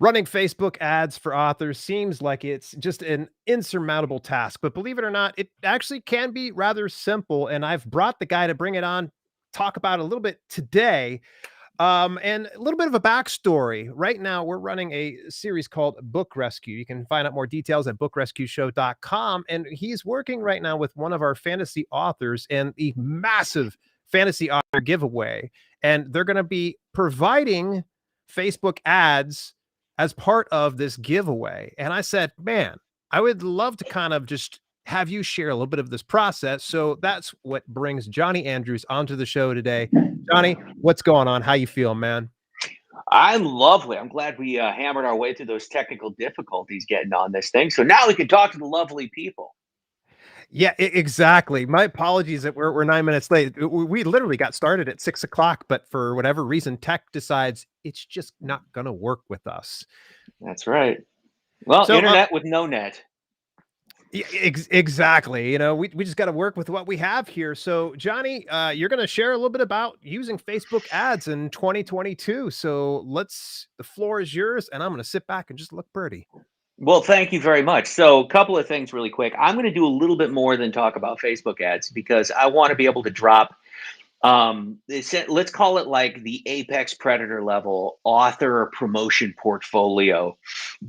Running Facebook ads for authors seems like it's just an insurmountable task, but believe it or not, it actually can be rather simple. And I've brought the guy to bring it on, talk about it a little bit today. And a little bit of a backstory. Right now, we're running a series called Book Rescue. You can find out more details at bookrescueshow.com. And he's working right now with one of our fantasy authors and the massive fantasy author giveaway. And they're going to be providing Facebook ads as part of this giveaway. And I said, man, I would love to kind of just have you share a little bit of this process. So that's what brings Johnny Andrews onto the show today. Johnny, what's going on? How you feel, man? I'm lovely. I'm glad we hammered our way through those technical difficulties getting on this thing. So now we can talk to the lovely people. Yeah, exactly. My apologies that we're 9 minutes late. We literally got started at 6 o'clock, but for whatever reason, tech decides it's just not going to work with us. That's right. Well, So, internet with no net. yeah, exactly. You know, we just got to work with what we have here. So, Johnny, you're going to share a little bit about using Facebook ads in 2022. So, the floor is yours, and I'm going to sit back and just look pretty. Well, thank you very much. So, a couple of things really quick. I'm going to do a little bit more than talk about Facebook ads because I want to be able to drop let's call it like the apex predator level author promotion portfolio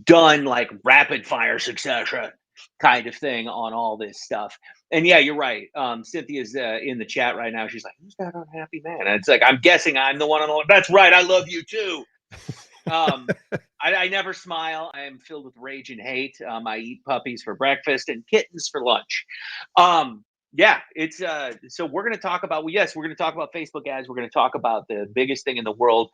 done like rapid fire succession kind of thing on all this stuff. And yeah, you're right. Cynthia's in the chat right now. She's like, who's that unhappy man? And it's like, I'm guessing I'm the one on the, that's right, I love you too. I never smile. I am filled with rage and hate. I eat puppies for breakfast and kittens for lunch. Yeah, it's so we're going to talk about, well, yes, we're going to talk about Facebook ads. We're going to talk about the biggest thing in the world,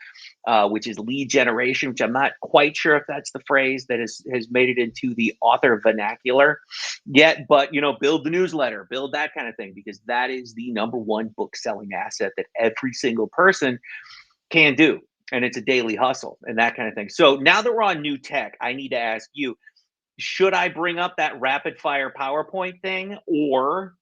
which is lead generation, which I'm not quite sure if that's the phrase that has made it into the author vernacular yet, but build the newsletter, build that kind of thing, because that is the number one book selling asset that every single person can do. And it's a daily hustle and that kind of thing. So now that we're on new tech, I need to ask you, should I bring up that rapid fire PowerPoint thing, or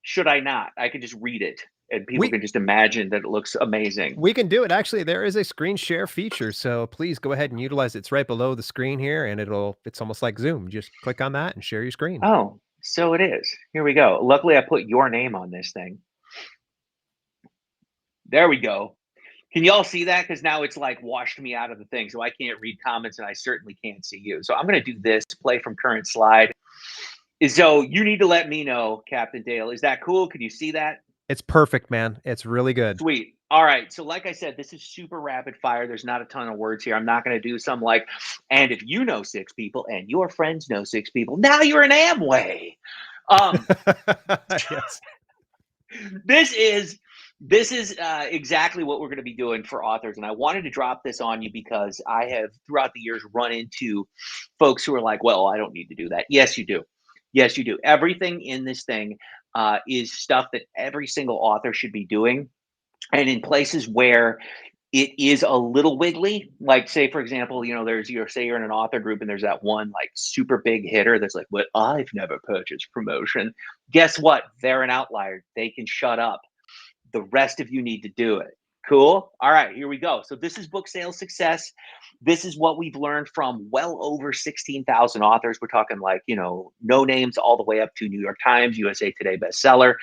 should I not? I could just read it and people can just imagine that it looks amazing. We can do it. Actually, there is a screen share feature. So please go ahead and utilize it. It's right below the screen here, and it's almost like Zoom. Just click on that and share your screen. Oh, so it is. Here we go. Luckily, I put your name on this thing. There we go. Can y'all see that? Because now it's like washed me out of the thing. So I can't read comments and I certainly can't see you. So I'm going to do this, play from current slide. So you need to let me know, Captain Dale. Is that cool? Can you see that? It's perfect, man. It's really good. Sweet. All right. So like I said, this is super rapid fire. There's not a ton of words here. I'm not going to do some like, and if you know 6 people and your friends know 6 people, now you're an Amway. Yes. This is exactly what we're going to be doing for authors. And I wanted to drop this on you because I have throughout the years run into folks who are like, well, I don't need to do that. Yes, you do. Yes, you do. Everything in this thing is stuff that every single author should be doing. And in places where it is a little wiggly, like say, for example, there's say you're in an author group and there's that one like super big hitter that's like, what, I've never purchased promotion. Guess what? They're an outlier. They can shut up. The rest of you need to do it. Cool. All right, here we go. So this is book sales success. This is what we've learned from well over 16,000 authors. We're talking like, no names all the way up to New York Times, USA Today bestseller,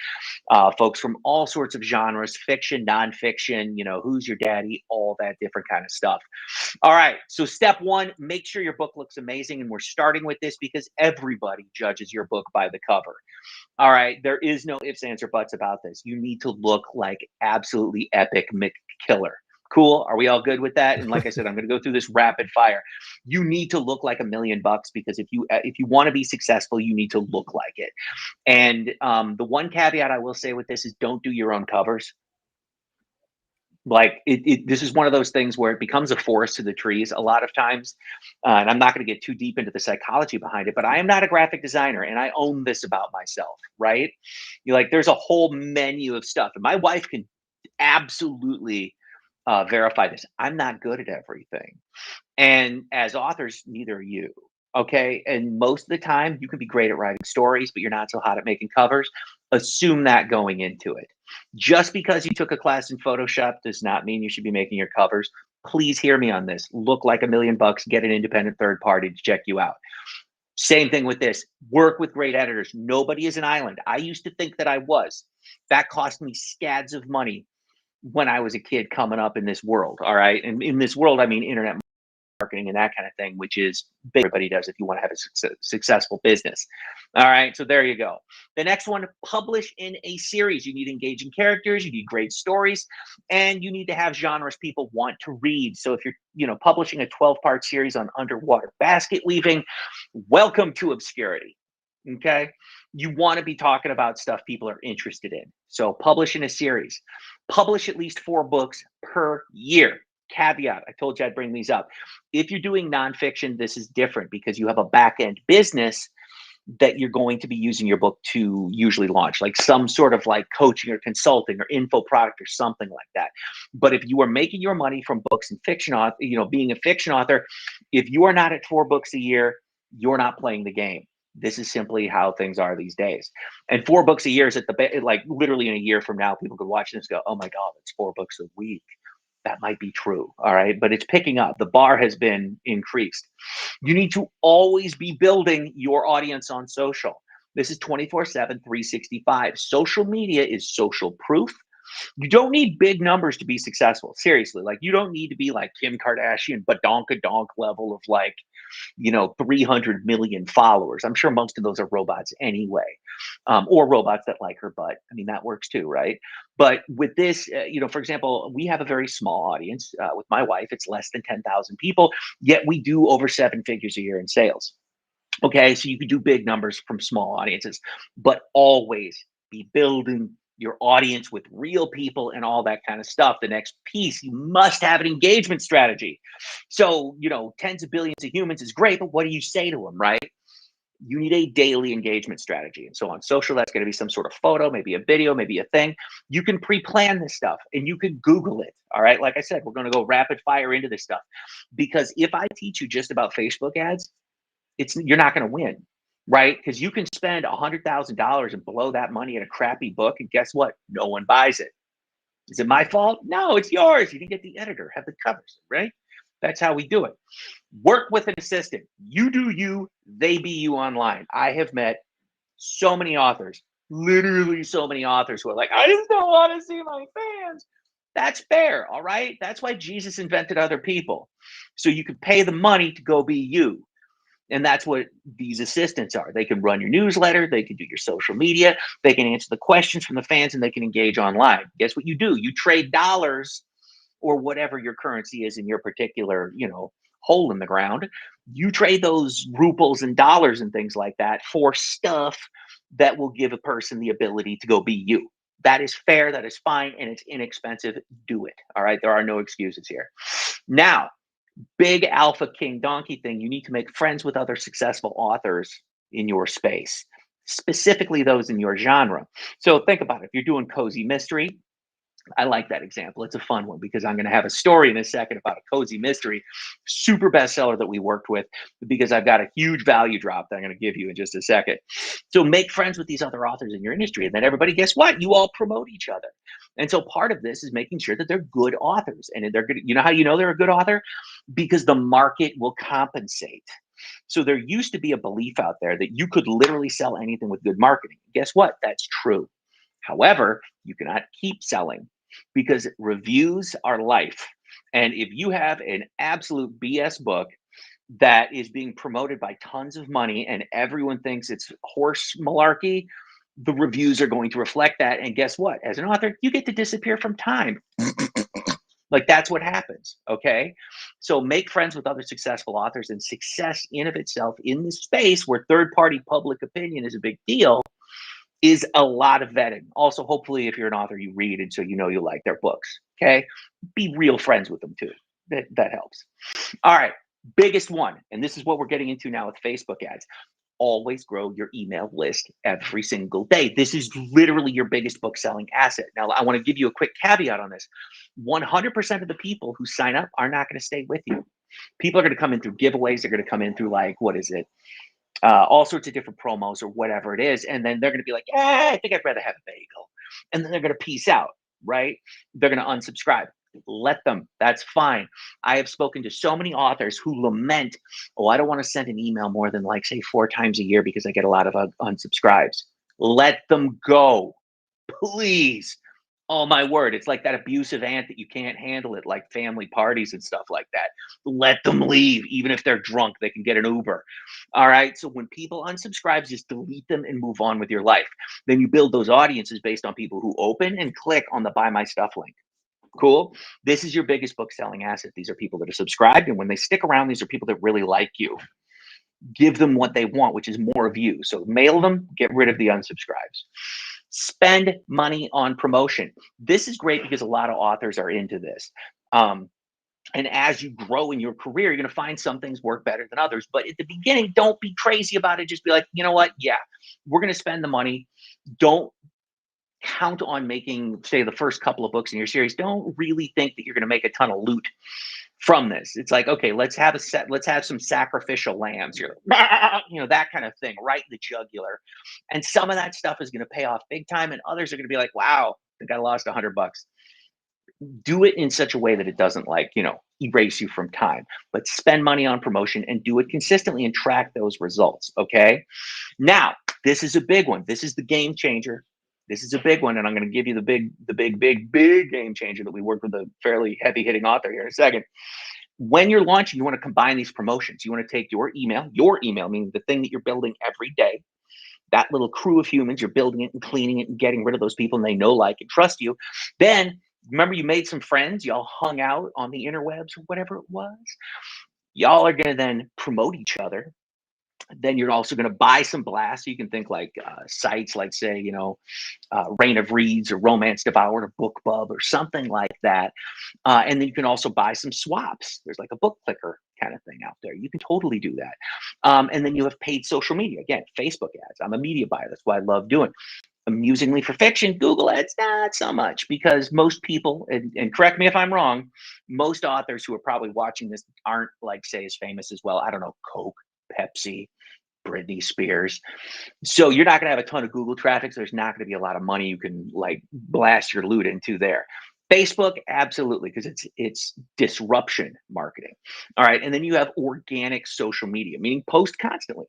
folks from all sorts of genres, fiction, nonfiction, who's your daddy, all that different kind of stuff. All right. So step one, make sure your book looks amazing. And we're starting with this because everybody judges your book by the cover. All right. There is no ifs, ands, or buts about this. You need to look like absolutely epic McKiller. Cool. Are we all good with that? And like I said, I'm going to go through this rapid fire. You need to look like $1 million because if you want to be successful, you need to look like it. And the one caveat I will say with this is don't do your own covers. Like this is one of those things where it becomes a forest to the trees a lot of times. And I'm not going to get too deep into the psychology behind it, but I am not a graphic designer and I own this about myself, right? There's a whole menu of stuff and my wife can absolutely verify this. I'm not good at everything. And as authors, neither are you. Okay. And most of the time you can be great at writing stories, but you're not so hot at making covers. Assume that going into it. Just because you took a class in Photoshop does not mean you should be making your covers. Please hear me on this. Look like $1 million, get an independent third party to check you out. Same thing with this. Work with great editors. Nobody is an island. I used to think that I was. That cost me scads of money when I was a kid coming up in this world. All right. And in this world, I mean internet marketing and that kind of thing, which is everybody does if you want to have a successful business. All right, so there you go. The next one, publish in a series. You need engaging characters, you need great stories, and you need to have genres people want to read. So if you're, publishing a 12-part series on underwater basket weaving, welcome to obscurity. Okay, you want to be talking about stuff people are interested in. So publish in a series. Publish at least 4 books per year. Caveat, I told you I'd bring these up. If you're doing nonfiction, this is different because you have a back end business that you're going to be using your book to usually launch, like some sort of like coaching or consulting or info product or something like that. But if you are making your money from books and fiction author, being a fiction author, if you are not at 4 books a year, you're not playing the game. This is simply how things are these days. And 4 books a year is at the like literally in a year from now, people could watch this and go, oh my God, it's 4 books a week. That might be true. All right. But it's picking up. The bar has been increased. You need to always be building your audience on social. This is 24/7, 365. Social media is social proof. You don't need big numbers to be successful. Seriously, like you don't need to be like Kim Kardashian, badonkadonk level of like 300 million followers. I'm sure most of those are robots anyway, or robots that like her butt. I mean, that works too, right? But with this, for example, we have a very small audience with my wife. It's less than 10,000 people, yet we do over 7 figures a year in sales. Okay, so you can do big numbers from small audiences, but always be building your audience with real people and all that kind of stuff. The next piece, you must have an engagement strategy. So, tens of billions of humans is great, but what do you say to them, right? You need a daily engagement strategy. And so on social, that's going to be some sort of photo, maybe a video, maybe a thing. You can pre-plan this stuff and you can Google it. All right. Like I said, we're going to go rapid fire into this stuff because if I teach you just about Facebook ads, you're not going to win, right? Because you can spend $100,000 and blow that money at a crappy book, and guess what? No one buys it. Is it my fault? No, it's yours. You didn't get the editor, have the covers, right? That's how we do it. Work with an assistant. You do you, they be you online. I have met so many authors, literally so many authors who are like, I just don't want to see my fans. That's fair, all right? That's why Jesus invented other people. So you can pay the money to go be you. And that's what these assistants are. They can run your newsletter, they can do your social media, they can answer the questions from the fans, and they can engage online. Guess what you do? You trade dollars or whatever your currency is in your particular, hole in the ground. You trade those rubles and dollars and things like that for stuff that will give a person the ability to go be you. That is fair, that is fine, and it's inexpensive. Do it. All right. There are no excuses here. Now, big alpha king donkey thing, you need to make friends with other successful authors in your space, specifically those in your genre. So think about it. If you're doing cozy mystery, I like that example. It's a fun one because I'm going to have a story in a second about a cozy mystery, super bestseller that we worked with because I've got a huge value drop that I'm going to give you in just a second. So make friends with these other authors in your industry. And then everybody, guess what? You all promote each other. And so part of this is making sure that they're good authors. And they're good. You know how you know they're a good author? Because the market will compensate. So there used to be a belief out there that you could literally sell anything with good marketing. Guess what? That's true. However, you cannot keep selling because reviews are life. And if you have an absolute BS book that is being promoted by tons of money and everyone thinks it's horse malarkey, the reviews are going to reflect that. And guess what? As an author, you get to disappear from time. Like that's what happens. Okay. So make friends with other successful authors, and success in of itself in this space where third party public opinion is a big deal is a lot of vetting. Also, hopefully, if you're an author, you read, and so you like their books. Okay, be real friends with them too. That helps. All right, biggest one, and this is what we're getting into now with Facebook ads. Always grow your email list every single day. This is literally your biggest book selling asset. Now, I want to give you a quick caveat on this. 100% of the people who sign up are not going to stay with you. People are going to come in through giveaways. They're going to come in through like, what is it? All sorts of different promos or whatever it is. And then they're going to be like, I think I'd rather have a bagel. And then they're going to peace out, right? They're going to unsubscribe. Let them. That's fine. I have spoken to so many authors who lament, oh, I don't want to send an email more than like, say, 4 times a year because I get a lot of unsubscribes. Let them go, please. Oh my word, it's like that abusive aunt that you can't handle it, like family parties and stuff like that. Let them leave, even if they're drunk, they can get an Uber. All right. So when people unsubscribe, just delete them and move on with your life. Then you build those audiences based on people who open and click on the buy my stuff link. Cool. This is your biggest book selling asset. These are people that are subscribed. And when they stick around, these are people that really like you. Give them what they want, which is more of you. So mail them, get rid of the unsubscribes. Spend money on promotion. This is great because a lot of authors are into this. And as you grow in your career, you're going to find some things work better than others. But at the beginning, don't be crazy about it. Just be like, you know what? Yeah, we're going to spend the money. Don't count on making, say, the first couple of books in your series. Don't really think that you're going to make a ton of loot from this. It's like, okay, let's have some sacrificial lambs here, that kind of thing, right in the jugular. And some of that stuff is going to pay off big time, and others are going to be like, wow, I think I lost $100. Do it in such a way that it doesn't, like, erase you from time, but spend money on promotion and do it consistently and track those results. Okay. Now, this is a big one. This is the game changer. This is a big one, and I'm going to give you the big game changer that we worked with a fairly heavy hitting author here in a second. When you're launching, you want to combine these promotions. You want to take your email, meaning the thing that you're building every day, that little crew of humans, you're building it and cleaning it and getting rid of those people, and they know, like, and trust you. Then remember, you made some friends, y'all hung out on the interwebs or whatever it was. Y'all are going to then promote each other. Then you're also going to buy some blasts. You can think like sites like, say, Rain of Reeds or Romance Devoured or BookBub or something like that. And then you can also buy some swaps. There's like a book clicker kind of thing out there. You can totally do that. And then you have paid social media. Again, Facebook ads. I'm a media buyer. That's what I love doing. Amusingly for fiction, Google ads, not so much, because most people, and correct me if I'm wrong, most authors who are probably watching this aren't, like, say, as famous as, well, I don't know, Coke, Pepsi, Britney Spears. So you're not going to have a ton of Google traffic. So there's not going to be a lot of money you can, like, blast your loot into there. Facebook, absolutely, because it's disruption marketing. All right. And then you have organic social media, meaning post constantly.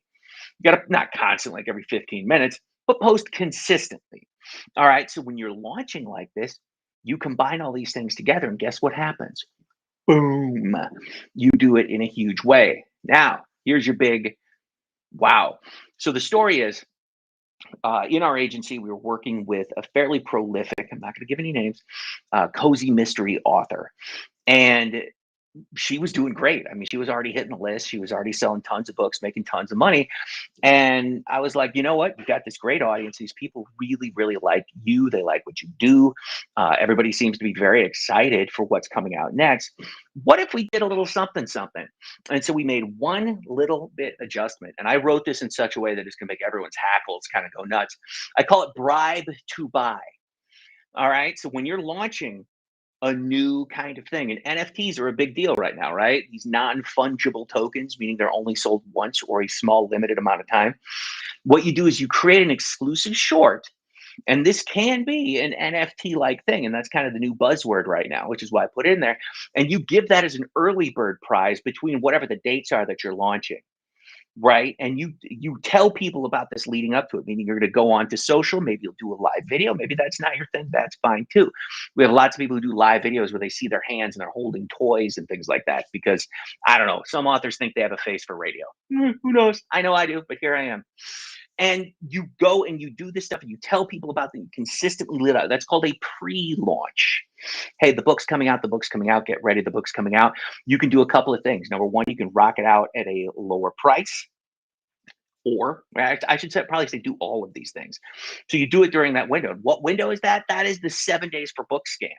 You got to, not constantly, like every 15 minutes, but post consistently. All right. So when you're launching like this, you combine all these things together, and guess what happens? Boom. You do it in a huge way. Now, here's your big wow. So the story is, in our agency, we were working with a fairly prolific, I'm not going to give any names, cozy mystery author. And she was doing great. I mean, she was already hitting the list. She was already selling tons of books, making tons of money. And I was like, you know what? You got this great audience. These people really, really like you. They like what you do. Everybody seems to be very excited for what's coming out next. What if we did a little something, something? And so we made one little bit adjustment. And I wrote this in such a way that it's going to make everyone's hackles kind of go nuts. I call it bribe to buy. All right. So when you're launching a new kind of thing. And NFTs are a big deal right now, right? These non-fungible tokens, meaning they're only sold once or a small limited amount of time. What you do is you create an exclusive short, and this can be an NFT like thing. And that's kind of the new buzzword right now, which is why I put it in there. And you give that as an early bird prize between whatever the dates are that you're launching. Right. And you tell people about this leading up to it, meaning you're going to go on to social. Maybe you'll do a live video. Maybe that's not your thing. That's fine too. We have lots of people who do live videos where they see their hands and they're holding toys and things like that, because I don't know, some authors think they have a face for radio. Who knows? I know I do, but here I am. And you go and you do this stuff and you tell people about it, and you consistently live out. That's called a pre-launch. Hey, the book's coming out, get ready, the book's coming out. You can do a couple of things. Number one, you can rock it out at a lower price. Or I should probably say do all of these things. So you do it during that window. What window is that? That is the 7 days for book scan.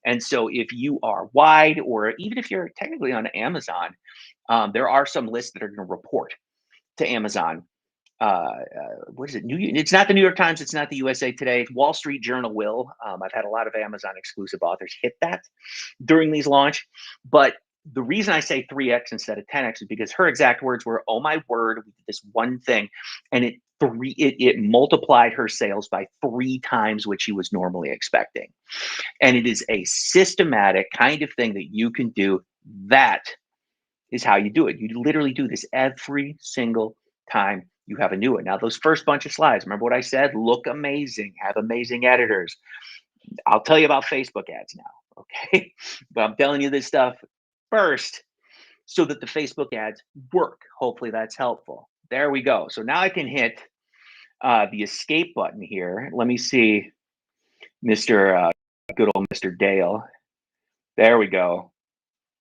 And so if you are wide, or even if you're technically on Amazon, there are some lists that are going to report to Amazon. What is it? It's not the New York Times. It's not the USA Today. It's Wall Street Journal will. I've had a lot of Amazon exclusive authors hit that during these launch. But the reason I say 3x instead of 10x is because her exact words were, oh my word, we did this one thing and it it multiplied her sales by 3 times what she was normally expecting. And it is a systematic kind of thing that you can do. That is how you do it. You literally do this every single time you have a new one. Now, those first bunch of slides, remember what I said? Look amazing, have amazing editors. I'll tell you about Facebook ads now, okay? But I'm telling you this stuff first so that the Facebook ads work. Hopefully that's helpful. There we go. So now I can hit the escape button here. Let me see, Mr. Good old Mr. Dale. There we go.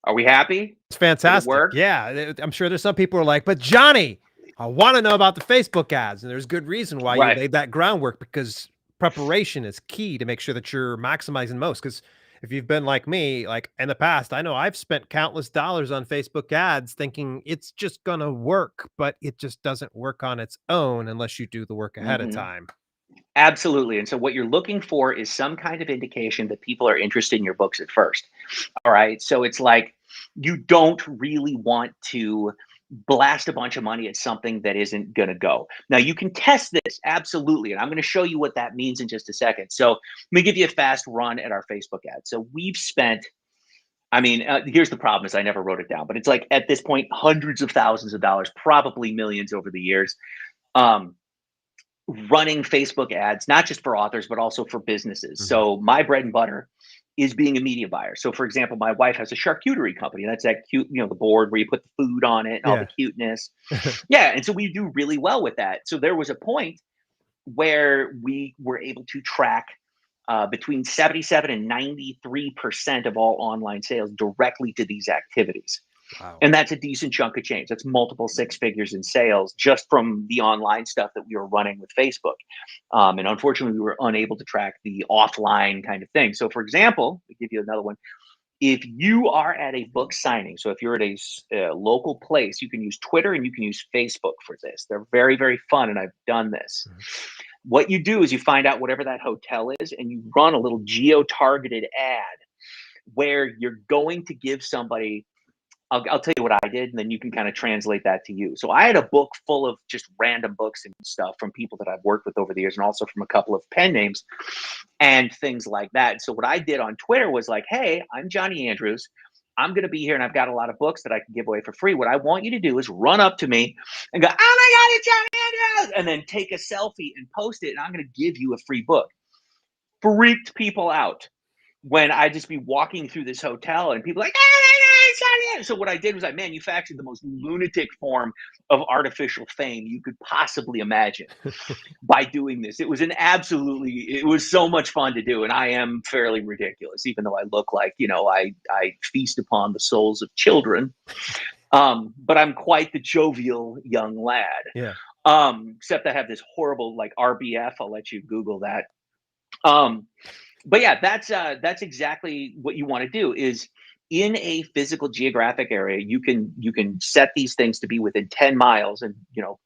Are we happy? It's Did it fantastic. work? Yeah, I'm sure there's some people who are like, "But Johnny, I wanna know about the Facebook ads," and there's good reason why you Right. laid that groundwork because preparation is key to make sure that you're maximizing most. Because if you've been like me, like, in the past, I know I've spent countless dollars on Facebook ads thinking it's just gonna work, but it just doesn't work on its own unless you do the work ahead of Mhm. time. Absolutely. And so what you're looking for is some kind of indication that people are interested in your books at first. All right. So it's like you don't really want to blast a bunch of money at something that isn't going to go. Now, you can test this. Absolutely. And I'm going to show you what that means in just a second. So let me give you a fast run at our Facebook ad. So we've spent, I mean, here's the problem is I never wrote it down, but it's like at this point, hundreds of thousands of dollars, probably millions over the years. Um, Running Facebook ads, not just for authors, but also for businesses. Mhm. So my bread and butter is being a media buyer. So for example, my wife has a charcuterie company. That's that cute, the board where you put the food on it and all the Yeah. cuteness. Yeah. And so we do really well with that. So there was a point where we were able to track between 77 and 93% of all online sales directly to these activities. Wow. And that's a decent chunk of change. That's multiple six figures in sales just from the online stuff that we were running with Facebook. And unfortunately, we were unable to track the offline kind of thing. So, for example, to give you another one, if you are at a book signing, so if you're at a local place, you can use Twitter and you can use Facebook for this. They're very, very fun, and I've done this. Mhm. What you do is you find out whatever that hotel is and you run a little geo targeted ad where you're going to give somebody. I'll tell you what I did, and then you can kind of translate that to you. So I had a book full of just random books and stuff from people that I've worked with over the years, and also from a couple of pen names and things like that. So what I did on Twitter was like, "Hey, I'm Johnny Andrews. I'm going to be here, and I've got a lot of books that I can give away for free. What I want you to do is run up to me and go, 'Oh my God, it's Johnny Andrews!' and then take a selfie and post it, and I'm going to give you a free book." Freaked people out when I just be walking through this hotel and people like, "Oh my God, it's Johnny Andrews." So what I did was I manufactured the most lunatic form of artificial fame you could possibly imagine by doing this. It was so much fun to do. And I am fairly ridiculous, even though I look like, I feast upon the souls of children. But I'm quite the jovial young lad. Yeah. Except I have this horrible like RBF. I'll let you Google that. Um, but yeah, that's exactly what you want to do is in a physical geographic area, you can set these things to be within 10 miles and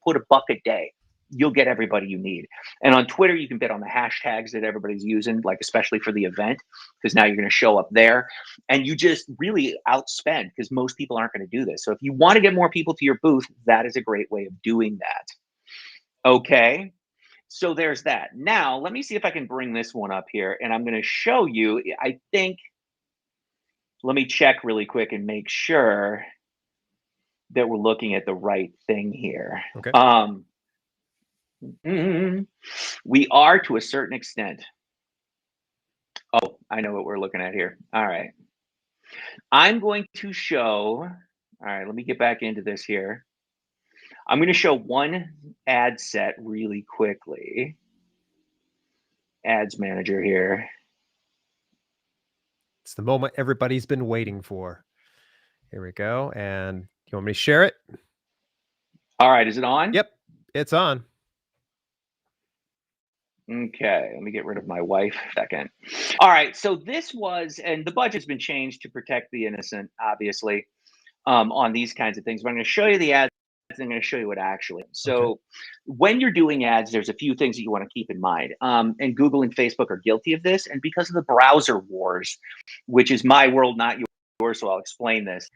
put a buck a day. You'll get everybody you need. And on Twitter, you can bet on the hashtags that everybody's using, like especially for the event, because now you're going to show up there and you just really outspend because most people aren't going to do this. So if you want to get more people to your booth, that is a great way of doing that. Okay. So there's that. Now, let me see if I can bring this one up here and I'm going to show you. I think, let me check really quick and make sure that we're looking at the right thing here. Okay. Mm, we are to a certain extent. Oh, I know what we're looking at here. All right. I'm going to show. All right, let me get back into this here. I'm going to show one ad set really quickly. Ads manager here. It's the moment everybody's been waiting for. Here we go. And you want me to share it? All right, is it on? Yep, it's on. Okay, let me get rid of my wife second. All right, so this was, and the budget's been changed to protect the innocent, obviously, on these kinds of things. But I'm going to show you the ads. And I'm going to show you what actually. Okay. So, when you're doing ads, there's a few things that you want to keep in mind. And Google and Facebook are guilty of this. And because of the browser wars, which is my world, not yours, so I'll explain this.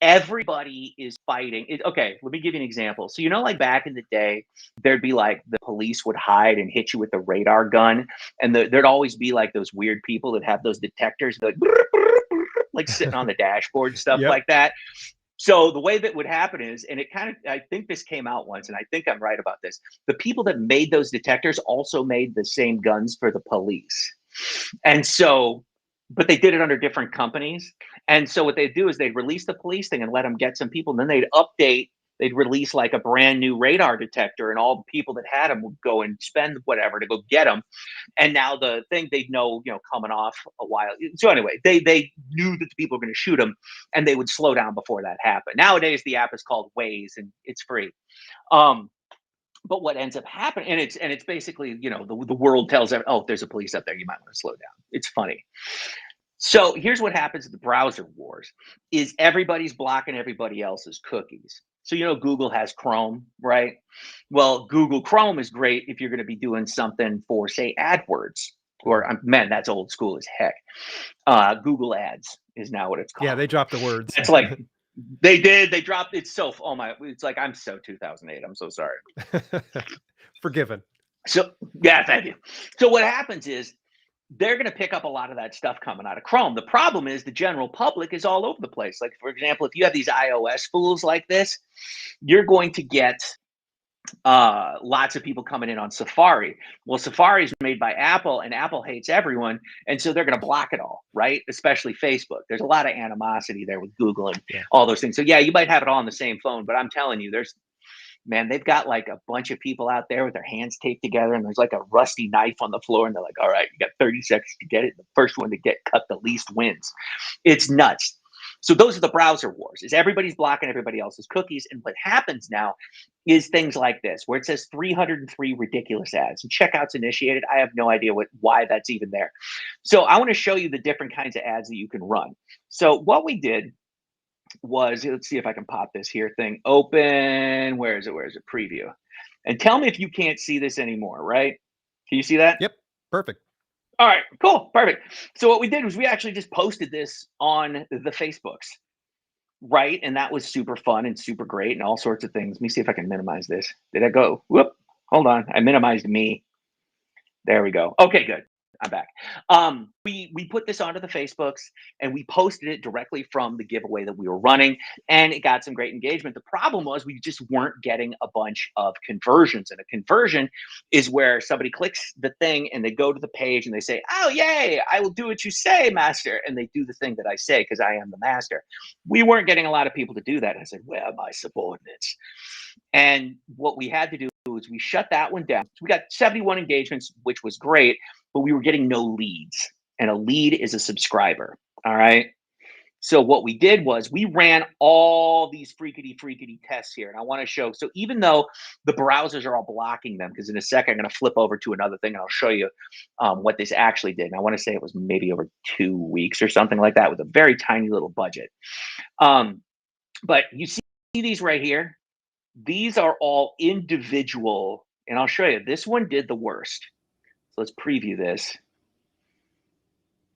Everybody is fighting it. Okay, let me give you an example. So, like back in the day, there'd be like the police would hide and hit you with the radar gun, and there'd always be like those weird people that have those detectors, like sitting on the dashboard, stuff Yep. like that. So the way that would happen is, and it kind of, I think this came out once, and I think I'm right about this. The people that made those detectors also made the same guns for the police. And so, but they did it under different companies. And so what they'd do is they'd release the police thing and let them get some people, and then they'd release like a brand new radar detector, and all the people that had them would go and spend whatever to go get them. And now the thing they'd know, coming off a while. So anyway, they knew that the people were going to shoot them, and they would slow down before that happened. Nowadays, the app is called Waze, and it's free. Um, but what ends up happening, and it's basically, the world tells them, oh, there's a police up there, you might want to slow down. It's funny. So here's what happens in the browser wars: is everybody's blocking everybody else's cookies. So Google has Chrome, right? Well, Google Chrome is great if you're going to be doing something for, say, AdWords, or man, that's old school as heck. Google Ads is now what it's Yeah, called. they dropped the words. It's like they dropped it. So, oh my, it's like, I'm so 2008. I'm so sorry. Forgiven. So yeah, thank you. So what happens is they're going to pick up a lot of that stuff coming out of Chrome. The problem is the general public is all over the place. Like, for example, if you have these iOS fools like this, you're going to get lots of people coming in on Safari. Well, Safari is made by Apple, and Apple hates everyone, and so they're going to block it all, right? Especially Facebook. There's a lot of animosity there with Google and Yeah. all those things. So yeah, you might have it all on the same phone, but I'm telling you, they've got like a bunch of people out there with their hands taped together, and there's like a rusty knife on the floor, and they're like, all right, you got 30 seconds to get it. The first one to get cut the least wins. It's nuts. So those are the browser wars, is everybody's blocking everybody else's cookies. And what happens now is things like this, where it says 303 ridiculous ads and checkouts initiated. I have no idea why that's even there. So I want to show you the different kinds of ads that you can run. So what we did was, let's see if I can pop this here thing open. Where is it? Where is it? Preview. And tell me if you can't see this anymore, right? Can you see that? Yep. Perfect. All right, cool. Perfect. So what we did was we actually just posted this on the Facebooks, right? And that was super fun and super great and all sorts of things. Let me see if I can minimize this. Did I go? Whoop. Hold on. I minimized me. There we go. Okay, good. I'm back. We put this onto the Facebooks, and we posted it directly from the giveaway that we were running, and it got some great engagement. The problem was we just weren't getting a bunch of conversions, and a conversion is where somebody clicks the thing and they go to the page and they say, "Oh, yay! I will do what you say, master," and they do the thing that I say because I am the master. We weren't getting a lot of people to do that. I said, "Where are my subordinates?" And what we had to do was we shut that one down. So we got 71 engagements, which was great, but we were getting no leads. And a lead is a subscriber. All right. So what we did was we ran all these freakity tests here. And I want to show, so even though the browsers are all blocking them, because in a second I'm going to flip over to another thing and I'll show you what this actually did. And I want to say it was maybe over 2 weeks or something like that with a very tiny little budget. But you see these right here? These are all individual, and I'll show you. This one did the worst. So let's preview this.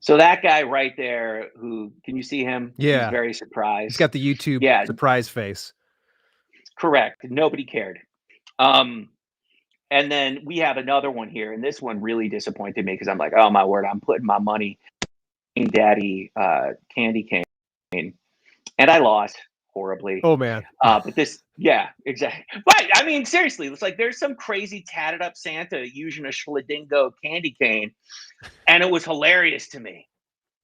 So that guy right there, who, can you see him? He's Yeah. very He's surprised. got the YouTube Yeah, surprise face. correct. Nobody cared. Um, and then we have another one here, and this one really disappointed me because I'm like, oh my word, I'm putting my money in Daddy Candy Cane, and I lost horribly. Oh man. But this, yeah, exactly. Right. I mean, seriously, it's like there's some crazy tatted up Santa using a Schladingo candy cane, and it was hilarious to me,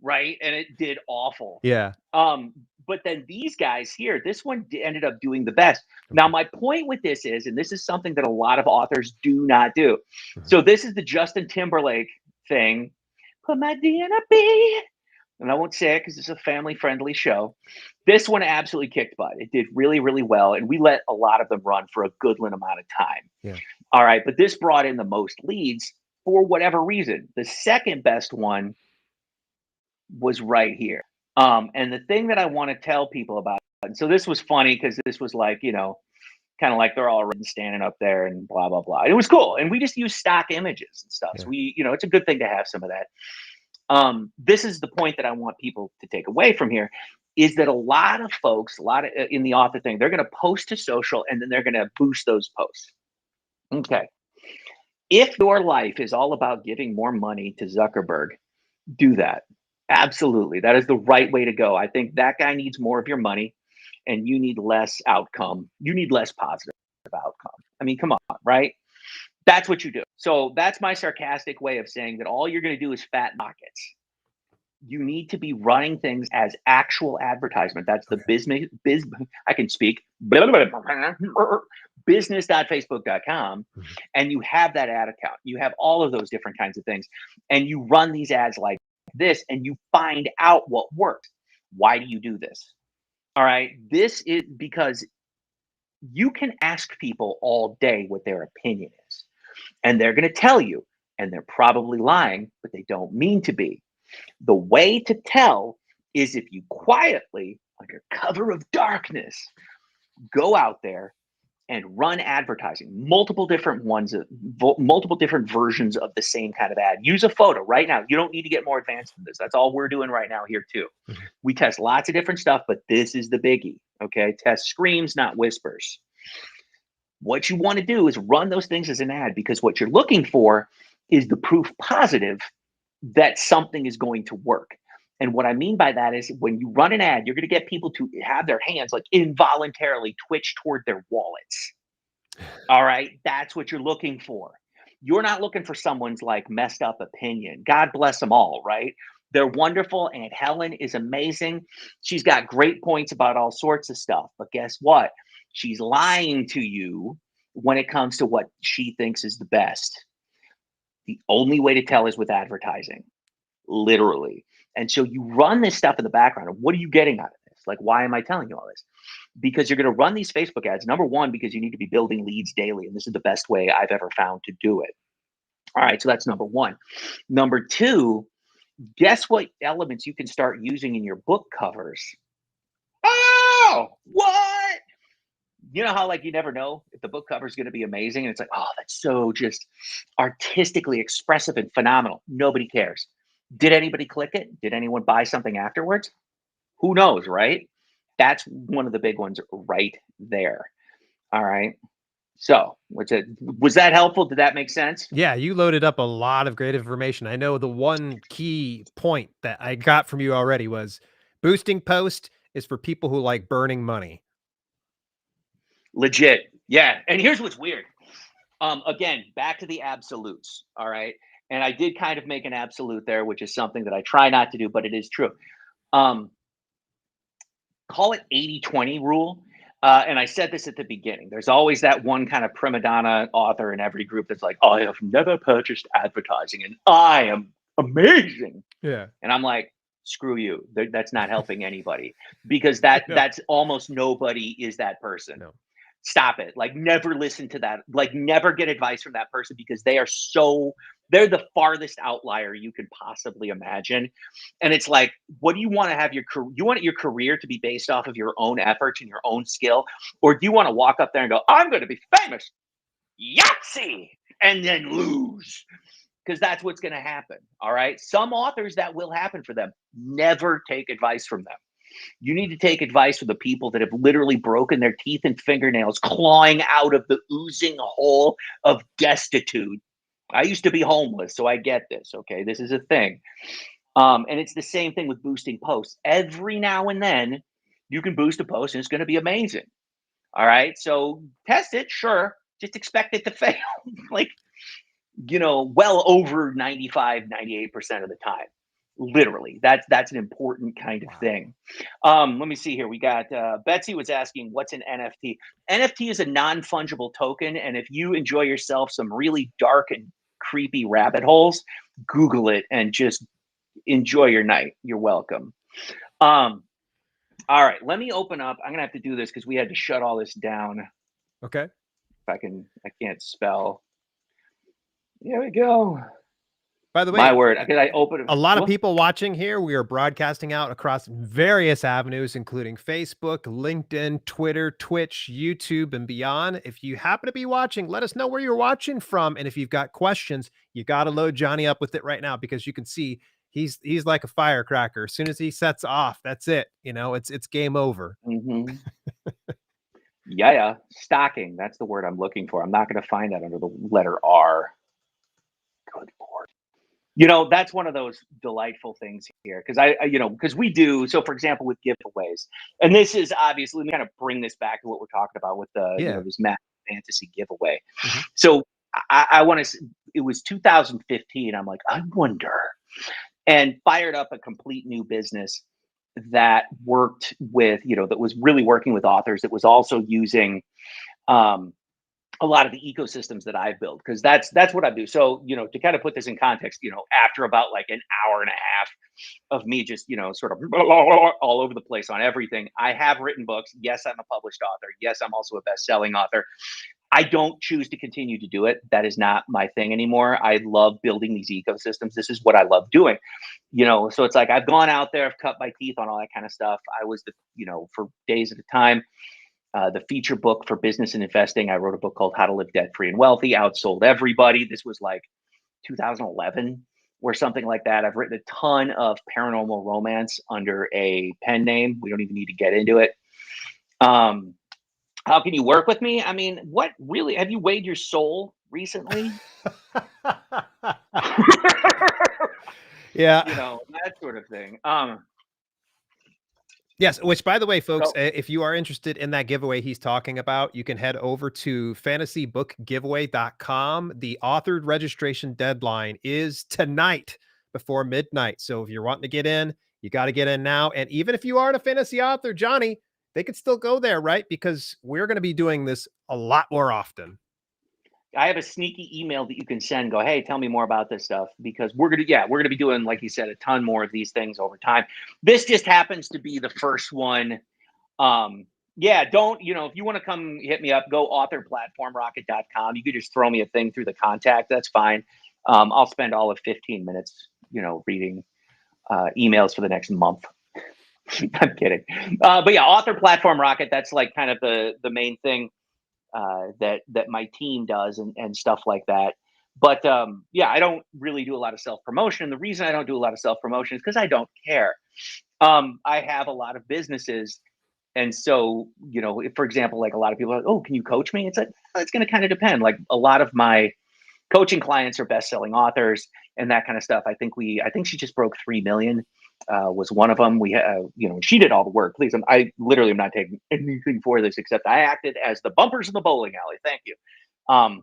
right? And it did awful. Yeah. But then these guys here, this one ended up doing the best. Now, my point with this is, and this is something that a lot of authors do not do. Mhm. So this is the Justin Timberlake thing. Put my D in a B. And I won't say it because it's a family-friendly show. This one absolutely kicked butt. It did really, really well, and we let a lot of them run for a goodland amount of time. Yeah. All right, but this brought in the most leads for whatever reason. The second best one was right here. And the thing that I want to tell people about, and so this was funny because this was like, kind of like they're all standing up there and blah, blah, blah. It was cool. And we just use stock images and stuff. Yeah. So it's a good thing to have some of that. This is the point that I want people to take away from here. is that a lot of folks, a lot of in the author thing, they're going to post to social and then they're going to boost those posts. Okay. If your life is all about giving more money to Zuckerberg, do that. Absolutely. That is the right way to go. I think that guy needs more of your money and you need less outcome. You need less positive outcome. I mean, come on, right? That's what you do. So that's my sarcastic way of saying that all you're going to do is fat pockets. You need to be running things as actual advertisement. That's the Okay. I can speak business.facebook.com, Mhm. and you have that ad account. You have all of those different kinds of things, and you run these ads like this, and you find out what works. Why do you do this? All right. This is because you can ask people all day what their opinion is, and they're going to tell you, and they're probably lying, but they don't mean to be. The way to tell is if you quietly, under cover of darkness, go out there and run advertising, multiple different ones, multiple different versions of the same kind of ad. Use a photo right now. You don't need to get more advanced than this. That's all we're doing right now here, too. Mhm. We test lots of different stuff, but this is the biggie. Okay. Test screams, not whispers. What you want to do is run those things as an ad because what you're looking for is the proof positive that something is going to work. And what I mean by that is when you run an ad, you're going to get people to have their hands like involuntarily twitch toward their wallets. All right. That's what you're looking for. You're not looking for someone's like messed up opinion. God bless them all, right? They're wonderful. Aunt Helen is amazing. She's got great points about all sorts of stuff. But guess what? She's lying to you when it comes to what she thinks is the best. The only way to tell is with advertising, literally. And so you run this stuff in the background. And what are you getting out of this? Like, why am I telling you all this? Because you're going to run these Facebook ads. Number one, because you need to be building leads daily. And this is the best way I've ever found to do it. All right. So that's number one. Number two, guess what elements you can start using in your book covers? Oh, what? You know how like you never know if the book cover is going to be amazing and it's like, oh, that's so just artistically expressive and phenomenal. Nobody cares. Did anybody click it? Did anyone buy something afterwards? Who knows, right? That's one of the big ones right there. All right. So, was that helpful? Did that make sense? Yeah, you loaded up a lot of great information. I know the one key point that I got from you already was boosting post is for people who like burning money. Legit. Yeah. And here's what's weird. Again, back to the absolutes. All right. And I did kind of make an absolute there, which is something that I try not to do, but it is true. Um, Call it 80-20 rule. And I said this at the beginning. There's always that one kind of prima donna author in every group that's like, I have never purchased advertising and I am amazing. Yeah. And I'm like, screw you. That's not helping anybody because No. that's almost nobody is that person. No. Stop it. Like never listen to that. Like never get advice from that person because they're the farthest outlier you could possibly imagine. And it's like, what do you want to have you want your career to be based off of your own efforts and your own skill? Or do you want to walk up there and go, I'm going to be famous, Yahtzee, and then lose? Because that's what's going to happen. All right. Some authors that will happen for them. Never take advice from them. You need to take advice from the people that have literally broken their teeth and fingernails clawing out of the oozing hole of destitute. I used to be homeless, so I get this. Okay. This is a thing. And it's the same thing with boosting posts. Every now and then, you can boost a post and it's going to be amazing. All right. So test it, sure. Just expect it to fail. Like, well over 95, 98% of the time. Literally. That's an important kind of Wow. thing. Let me see here. We got Betsy was asking what's an NFT? NFT is a non-fungible token. And if you enjoy yourself some really dark and creepy rabbit holes, Google it and just enjoy your night. You're welcome. Um, all right, let me open up. I'm gonna have to do this because we had to shut all this down. If Okay. I can't spell. Here we go. By the My way, word. Did I open it? a lot of What? people watching here. We are broadcasting out across various avenues, including Facebook, LinkedIn, Twitter, Twitch, YouTube, and beyond. If you happen to be watching, let us know where you're watching from. And if you've got questions, you got to load Johnny up with it right now because you can see he's like a firecracker. As soon as he sets off, that's it. It's game over. Hmm. Yeah, yeah. Stocking. That's the word I'm looking for. I'm not going to find that under the letter R. Good Lord. That's one of those delightful things here because because we do. So, for example, with giveaways, and this is obviously, let me kind of bring this back to what we're talking about with Yeah. this Math Fantasy giveaway. Mhm. So, I want to, it was 2015. I'm like, I wonder, and fired up a complete new business that worked with, that was really working with authors, that was also using, um, a lot of the ecosystems that I've built because that's what I do. So, to kind of put this in context, after about like an hour and a half of me just, sort of all over the place on everything, I have written books. Yes, I'm a published author. Yes, I'm also a best-selling author. I don't choose to continue to do it. That is not my thing anymore. I love building these ecosystems. This is what I love doing. So it's like I've gone out there, I've cut my teeth on all that kind of stuff. I was for days at a time, the feature book for business and investing. I wrote a book called How to Live Debt Free and Wealthy, outsold everybody. This was like 2011 or something like that. I've written a ton of paranormal romance under a pen name. We don't even need to get into it. Um, how can you work with me? I mean, what really have you weighed your soul recently? Yeah. That sort of thing. Yes, which by the way, folks, So if you are interested in that giveaway he's talking about, you can head over to fantasybookgiveaway.com. The authored registration deadline is tonight before midnight. So if you're wanting to get in, you got to get in now. And even if you aren't a fantasy author, Johnny, they could still go there, right? Because we're going to be doing this a lot more often. I have a sneaky email that you can send. Go, hey, tell me more about this stuff because we're gonna be doing, like you said, a ton more of these things over time. This just happens to be the first one. Yeah, don't if you want to come hit me up, go authorplatformrocket.com. You could just throw me a thing through the contact. That's fine. I'll spend all of 15 minutes, reading emails for the next month. I'm kidding. But yeah, Author Platform Rocket. That's like kind of the main thing that my team does and stuff like that. But yeah, I don't really do a lot of self promotion. The reason I don't do a lot of self promotion is because I don't care. I have a lot of businesses, and so if, for example, like a lot of people are like, "Oh, can you coach me?" It's like it's going to kind of depend. Like a lot of my coaching clients are best-selling authors and that kind of stuff. I think she just broke 3 million. Was one of them. She did all the work. Please, I literally am not taking anything for this except I acted as the bumpers in the bowling alley. Thank you. Um,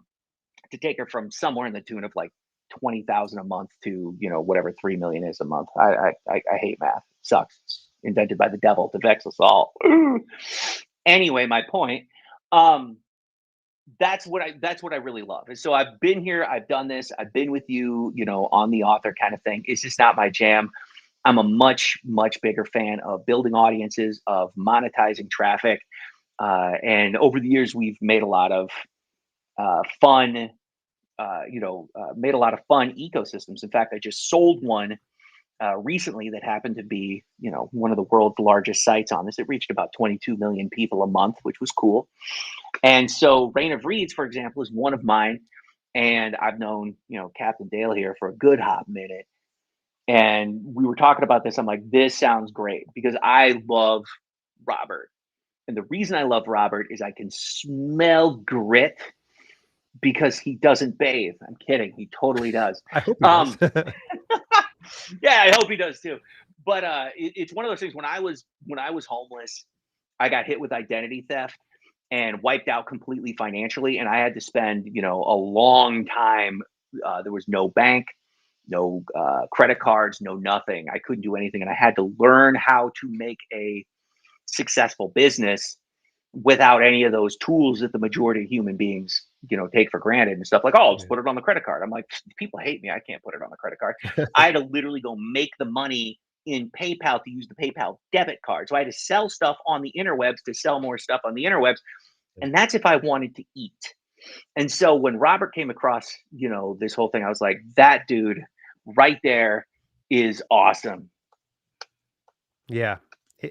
to take her from somewhere in the tune of like 20,000 a month to whatever 3 million is a month. I hate math. It sucks. It's invented by the devil to vex us all. Anyway, my point. Um, that's what I really love. And so I've been here, I've done this, I've been with you, on the author kind of thing. It's just not my jam. I'm a much, much bigger fan of building audiences, of monetizing traffic. And over the years, we've made a lot of fun, made a lot of fun ecosystems. In fact, I just sold one recently that happened to be, one of the world's largest sites on this. It reached about 22 million people a month, which was cool. And so Reign of Reeds, for example, is one of mine. And I've known, Captain Dale here for a good hot minute. And we were talking about this. I'm like, this sounds great because I love Robert. And the reason I love Robert is I can smell grit because he doesn't bathe. I'm kidding. He totally does. I hope he does. Um, yeah, I hope he does too. But it's one of those things. When I was homeless, I got hit with identity theft and wiped out completely financially, and I had to spend a long time. There was no bank, no credit cards, no nothing. I couldn't do anything, and I had to learn how to make a successful business without any of those tools that the majority of human beings take for granted and stuff like, oh, I'll just Yeah. put it on the credit card. I'm like, people hate me, I can't put it on the credit card. I had to literally go make the money in PayPal to use the PayPal debit card. So I had to sell stuff on the interwebs to sell more stuff on the interwebs, and that's if I wanted to eat. And so when Robert came across this whole thing, I was like, that dude right there is awesome. Yeah.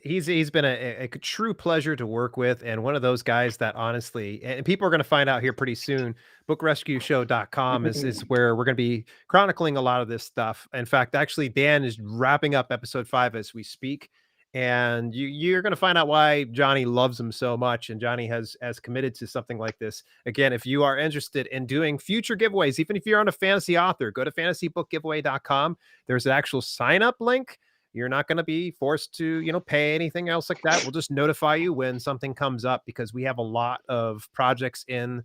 He's been a true pleasure to work with, and one of those guys that honestly, and people are gonna find out here pretty soon, bookrescueshow.com is where we're gonna be chronicling a lot of this stuff. In fact, actually, Dan is wrapping up episode 5 as we speak, and you're gonna find out why Johnny loves him so much, and Johnny has committed to something like this. Again, if you are interested in doing future giveaways, even if you're on a fantasy author, go to fantasybookgiveaway.com. There's an actual sign-up link. You're not going to be forced to, pay anything else like that. We'll just notify you when something comes up because we have a lot of projects in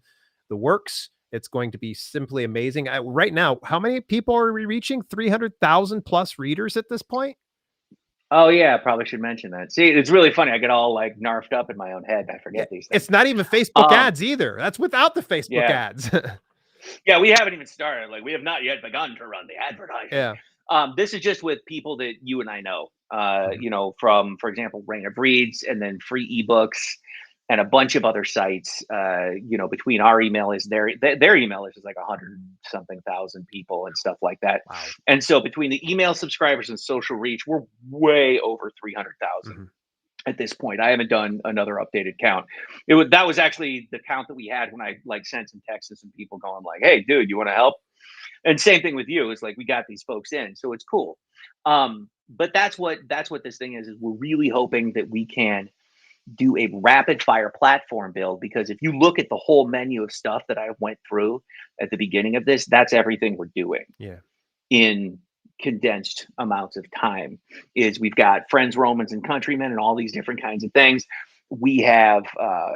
the works. It's going to be simply amazing. Right now, how many people are we reaching? 300,000 plus readers at this point? Oh yeah, I probably should mention that. See, it's really funny. I get all like narfed up in my own head. And I Yeah. forget these things. It's not even Facebook Um, ads either. That's without the Facebook yeah, ads. yeah, we haven't even started. Like we have not yet begun to run the advertising. Yeah. This is just with people that you and I know. Mhm. From for example, Rain of Breeds, and then free ebooks, and a bunch of other sites. Between our email is their email list is like 100 something thousand people and stuff like that. Wow. And so between the email subscribers and social reach, we're way over 300,000 Mhm. at this point. I haven't done another updated count. That was actually the count that we had when I like sent some texts to some people going like, "Hey, dude, you want to help?" And same thing with you. It's like we got these folks in, so it's cool. But that's what this thing is. Is we're really hoping that we can do a rapid fire platform build, because if you look at the whole menu of stuff that I went through at the beginning of this, that's everything we're doing Yeah. in condensed amounts of time. Is we've got friends, Romans, and countrymen, and all these different kinds of things. We have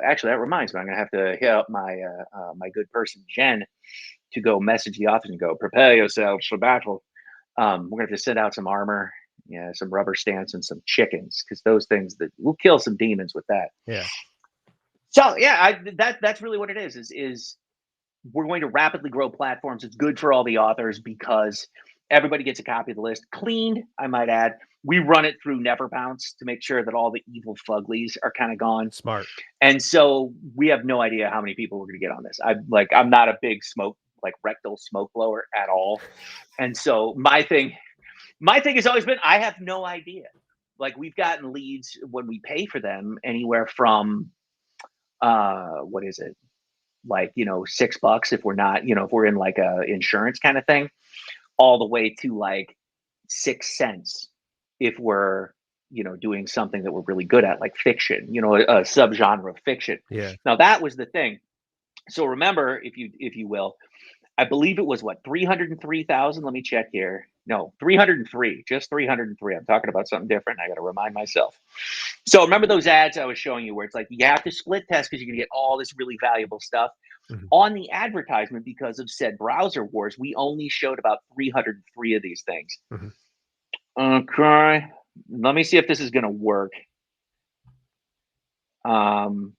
actually, that reminds me, I'm gonna have to hit up my good person Jen to go message the office and go prepare yourselves for battle. We're gonna have to send out some armor, yeah, some rubber stamps, and some chickens, because those things that we'll kill some demons with that. Yeah. So yeah, that's really what it is we're going to rapidly grow platforms. It's good for all the authors because everybody gets a copy of the list cleaned, I might add. We run it through Never Bounce to make sure that all the evil fuglies are kind of gone. Smart. And so we have no idea how many people we're going to get on this. I'm not a big rectal smoke blower at all. And so my thing has always been I have no idea. Like we've gotten leads when we pay for them anywhere from what is it? Like, $6 if we're not, if we're in like a insurance kind of thing, all the way to like 6 cents if we're, doing something that we're really good at, like fiction, a subgenre of fiction. Yeah. Now that was the thing. So remember, if you will, I believe it was what, 303,000. Let me check here. No, 303, just 303. I'm talking about something different. I got to remind myself. So remember those ads I was showing you where it's like you have to split test because you're going to get all this really valuable stuff Mhm. on the advertisement. Because of said browser wars, we only showed about 303 of these things. Mhm. Okay. Let me see if this is going to work. Um,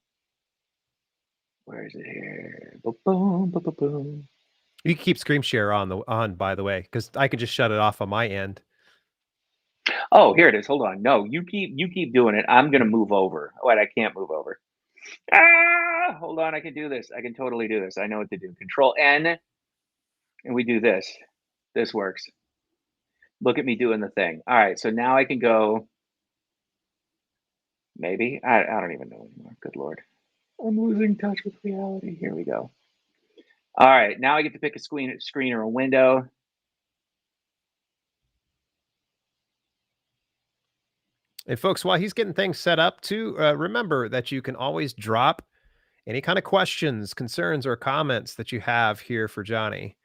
where is it here? Boom, boom, boom, boom, boom. You can keep screen share on, by the way, because I could just shut it off on my end. Oh, here it is. Hold on. No, you keep doing it. I'm gonna move over. Wait, I can't move over. Hold on. I can do this. I can totally do this. I know what to do. Control N, and we do this. This works. Look at me doing the thing. All right. So now I can go. Maybe I don't even know anymore. Good lord. I'm losing touch with reality. Here we go. All right. Now I get to pick a screen or a window. And folks, while he's getting things set up too, remember that you can always drop any kind of questions, concerns, or comments that you have here for Johnny.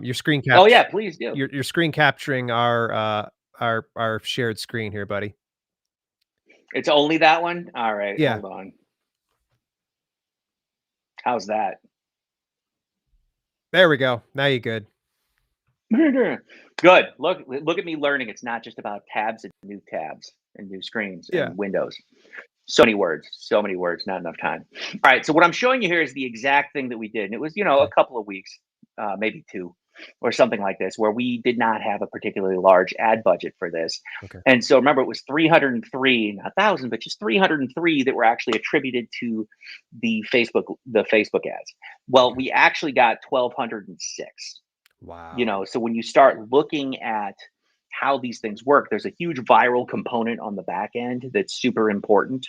Your screen Oh caps yeah, please do. you're screen capturing our shared screen here, buddy. It's only that one. All right. Yeah, Hold on. How's that? there we go. Now you're good. Good. Look at me learning. It's not just about tabs and new tabs and new screens Yeah. and windows. So many words, not enough time. All right. So what I'm showing you here is the exact thing that we did. And it was, a Okay. couple of weeks, maybe two or something like this, where we did not have a particularly large ad budget for this. Okay. And so remember, it was 303, not 1,000, but just 303 that were actually attributed to the Facebook ads. Well, Okay. we actually got 1,206. Wow. So when you start looking at how these things work. There's a huge viral component on the back end that's super important,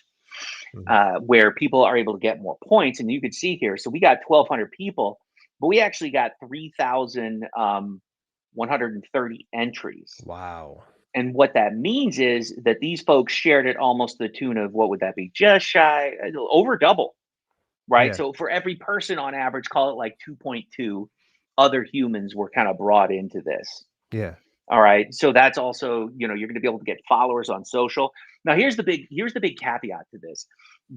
Mhm. where people are able to get more points. And you could see here, so we got 1,200 people, but we actually got 3,130 entries. Wow. And what that means is that these folks shared it almost to the tune of, what would that be? Just shy, over double, right? Yeah. So for every person on average, call it like 2.2 other humans were kind of brought into this. Yeah. All right. So that's also, you're going to be able to get followers on social. Now here's the big caveat to this.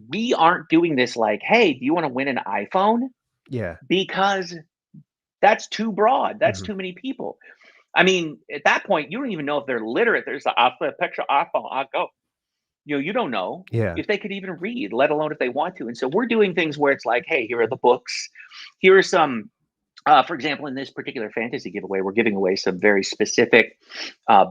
We aren't doing this like, hey, do you want to win an iPhone? Yeah. Because that's too broad. That's Mhm. too many people. I mean, at that point, you don't even know if they're literate. There's a picture iPhone. I go. You don't know Yeah. if they could even read, let alone if they want to. And so we're doing things where it's like, hey, here are the books. Here are some, for example, in this particular fantasy giveaway, we're giving away some very specific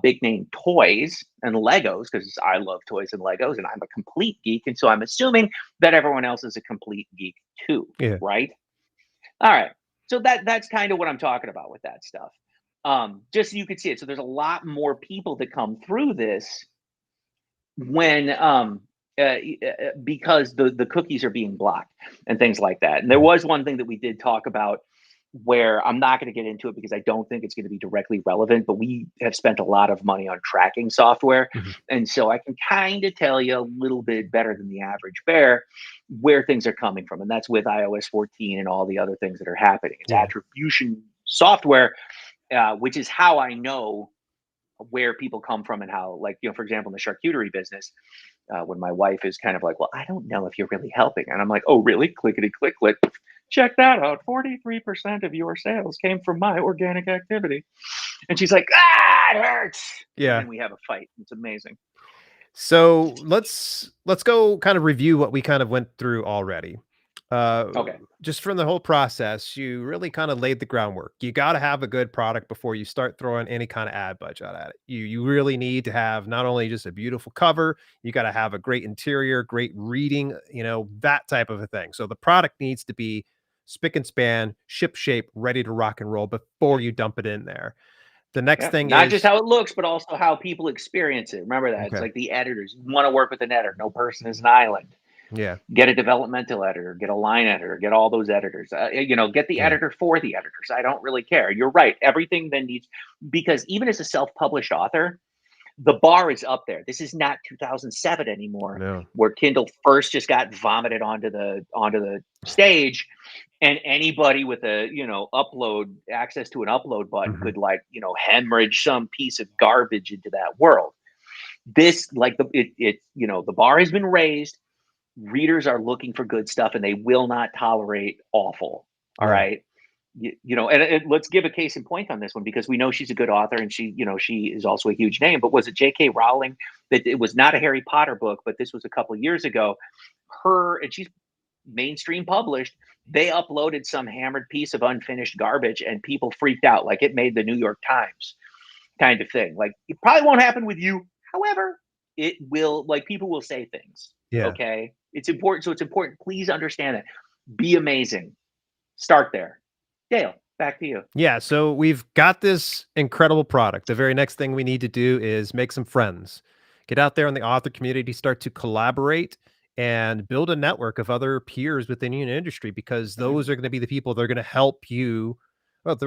big name toys and Legos, because I love toys and Legos and I'm a complete geek. And so I'm assuming that everyone else is a complete geek too, Yeah. right? All right. So that's kind of what I'm talking about with that stuff. Just so you could see it. So there's a lot more people that come through this when because the cookies are being blocked and things like that. And there Mhm. was one thing that we did talk about, where I'm not going to get into it because I don't think it's going to be directly relevant, but we have spent a lot of money on tracking software. Mhm. And so I can kind of tell you a little bit better than the average bear where things are coming from. And that's with iOS 14 and all the other things that are happening. It's Yeah. attribution software, which is how I know where people come from, and how, like, for example, in the charcuterie business, when my wife is kind of like, well, I don't know if you're really helping. And I'm like, oh, really? Clickety click click. Check that out. 43% of your sales came from my organic activity. And she's like, ah, it hurts. And Yeah. then we have a fight. It's amazing. So let's go kind of review what we kind of went through already. Uh, Okay. just from the whole process, you really kind of laid the groundwork. You got to have a good product before you start throwing any kind of ad budget at it. You really need to have not only just a beautiful cover, you got to have a great interior, great reading, that type of a thing. So the product needs to be spick and span, ship shape, ready to rock and roll before you dump it in there. The next Yeah. thing Not just is how it looks, but also how people experience it. Remember that. It's okay. like the editors. You want to work with an editor. No person is an island. Yeah. Get a developmental editor, get a line editor, get all those editors. Get the Yeah. editor for the editors. I don't really care. You're right. Everything then needs, because even as a self-published author, the bar is up there. This is not 2007 anymore, No. where Kindle first just got vomited onto the stage, and anybody with a upload access to an upload button Mhm. could, like, hemorrhage some piece of garbage into that world. This, like, the bar has been raised. Readers are looking for good stuff, and they will not tolerate awful. All Yeah. right. And let's give a case in point on this one, because we know she's a good author, and she is also a huge name. But was it J.K. Rowling? That it was not a Harry Potter book, but this was a couple of years ago. And she's mainstream published. They uploaded some hammered piece of unfinished garbage, and people freaked out, like it made the New York Times, kind of thing. Like, it probably won't happen with you. However, it will, like, people will say things. Yeah. Okay. It's important. So it's important. Please understand that. Be amazing. Start there. Dale, back to you. Yeah, so we've got this incredible product. The very next thing we need to do is make some friends. Get out there in the author community, start to collaborate and build a network of other peers within your industry, because those are going to be the people that are going to help you. Well,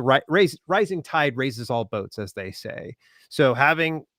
rising tide raises all boats, as they say. So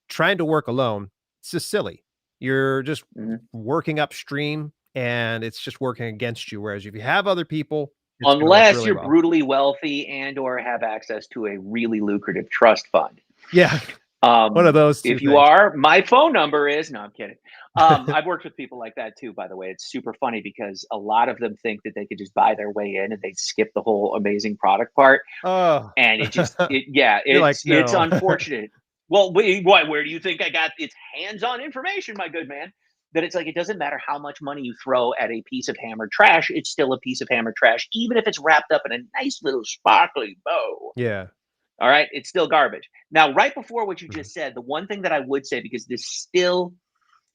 trying to work alone, it's just silly. You're just Mhm. working upstream and it's just working against you. Whereas if you have other people, it's going to work Unless really you're well. brutally wealthy and or have access to a really lucrative trust fund. Yeah. One of those 2 If you things. are, my phone number is, no, I'm kidding. I've worked with people like that too, by the way. It's super funny because a lot of them think that they could just buy their way in, and they skip the whole amazing product part. Oh. And yeah, You're like, it's "No." unfortunate. Well, wait, what? Where do you think I got? It's hands-on information, my good man. That it's like, it doesn't matter how much money you throw at a piece of hammered trash; it's still a piece of hammered trash, even if it's wrapped up in a nice little sparkly bow. Yeah. All right, it's still garbage. Now, right before what you Mhm. just said, the one thing that I would say, because this still